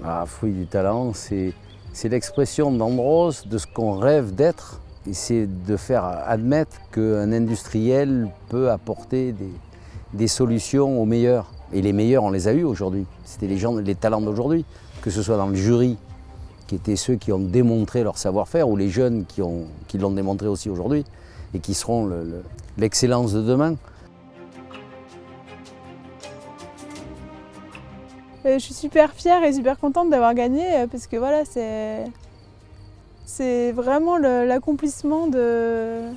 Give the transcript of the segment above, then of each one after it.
Ah, Fruit du talent, c'est l'expression d'Andros de ce qu'on rêve d'être. Et c'est de faire admettre qu'un industriel peut apporter des solutions aux meilleurs. Et les meilleurs, on les a eus aujourd'hui. C'était les talents d'aujourd'hui, que ce soit dans le jury, qui étaient ceux qui ont démontré leur savoir-faire, ou les jeunes qui l'ont démontré aussi aujourd'hui, et qui seront l'excellence de demain. Je suis super fière et super contente d'avoir gagné parce que voilà, c'est vraiment l'accomplissement de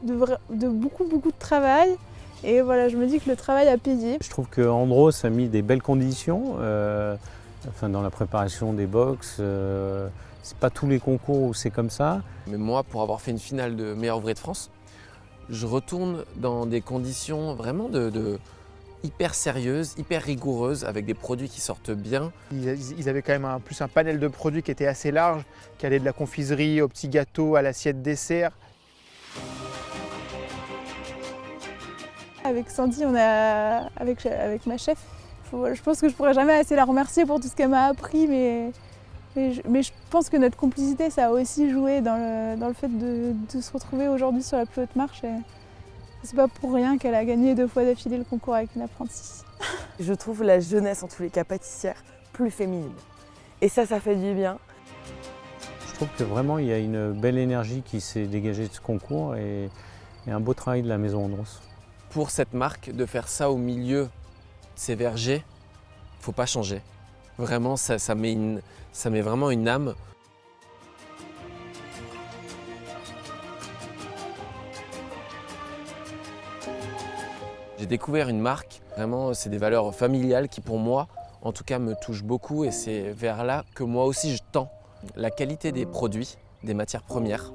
beaucoup de travail. Et voilà, je me dis que le travail a payé. Je trouve que Andros a mis des belles conditions dans la préparation des box. C'est pas tous les concours où c'est comme ça. Mais moi, pour avoir fait une finale de meilleur ouvrier de France, je retourne dans des conditions vraiment hyper sérieuses, hyper rigoureuses, avec des produits qui sortent bien. Ils avaient quand même un panel de produits qui était assez large, qui allait de la confiserie au petit gâteau, à l'assiette dessert. Avec Sandy, avec ma chef, je pense que je pourrais jamais assez la remercier pour tout ce qu'elle m'a appris, mais je pense que notre complicité, ça a aussi joué dans le fait de se retrouver aujourd'hui sur la plus haute marche. Et c'est pas pour rien qu'elle a gagné 2 fois d'affilée le concours avec une apprentie. Je trouve la jeunesse, en tous les cas pâtissière, plus féminine. Et ça fait du bien. Je trouve que vraiment il y a une belle énergie qui s'est dégagée de ce concours et un beau travail de la maison Andros. Pour cette marque, de faire ça au milieu de ces vergers, faut pas changer. Vraiment, ça met vraiment une âme. J'ai découvert une marque, vraiment c'est des valeurs familiales qui pour moi, en tout cas me touchent beaucoup et c'est vers là que moi aussi je tends. La qualité des produits, des matières premières,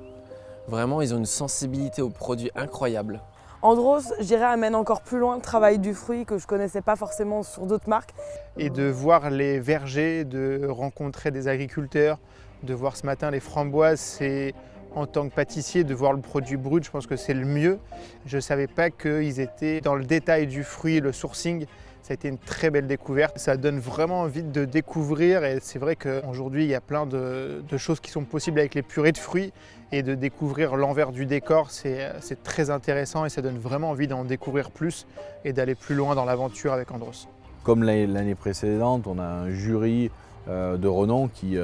vraiment ils ont une sensibilité aux produits incroyable. Andros, je dirais, amène encore plus loin le travail du fruit que je ne connaissais pas forcément sur d'autres marques. Et de voir les vergers, de rencontrer des agriculteurs, de voir ce matin les framboises, c'est en tant que pâtissier, de voir le produit brut, je pense que c'est le mieux. Je ne savais pas qu'ils étaient dans le détail du fruit, le sourcing. Ça a été une très belle découverte. Ça donne vraiment envie de découvrir et c'est vrai qu'aujourd'hui il y a plein de choses qui sont possibles avec les purées de fruits et de découvrir l'envers du décor, c'est très intéressant et ça donne vraiment envie d'en découvrir plus et d'aller plus loin dans l'aventure avec Andros. Comme l'année précédente, on a un jury de renom qui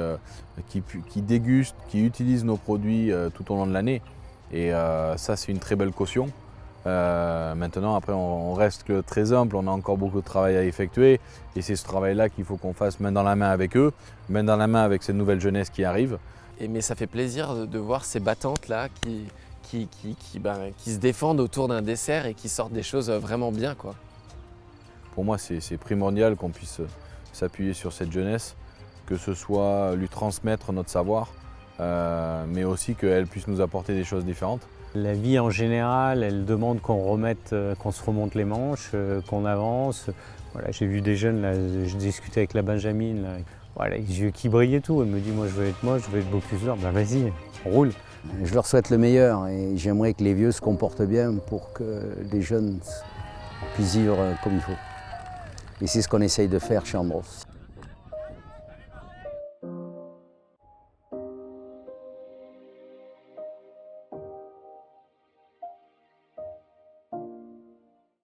déguste, qui utilise nos produits tout au long de l'année et ça c'est une très belle caution. Maintenant, après, on reste que très humble, on a encore beaucoup de travail à effectuer et c'est ce travail-là qu'il faut qu'on fasse main dans la main avec eux, main dans la main avec cette nouvelle jeunesse qui arrive. Mais ça fait plaisir de voir ces battantes-là qui se défendent autour d'un dessert et qui sortent des choses vraiment bien, quoi. Pour moi, c'est primordial qu'on puisse s'appuyer sur cette jeunesse, que ce soit lui transmettre notre savoir, mais aussi qu'elle puisse nous apporter des choses différentes. La vie en général, elle demande qu'on se remonte les manches, qu'on avance. Voilà, j'ai vu des jeunes, là, je discutais avec la Benjamine, là, voilà, les yeux qui brillent et tout. Elle me dit, moi je veux être Bocuse d'or. Ben vas-y, on roule. Je leur souhaite le meilleur et j'aimerais que les vieux se comportent bien pour que les jeunes puissent vivre comme il faut. Et c'est ce qu'on essaye de faire chez Andros.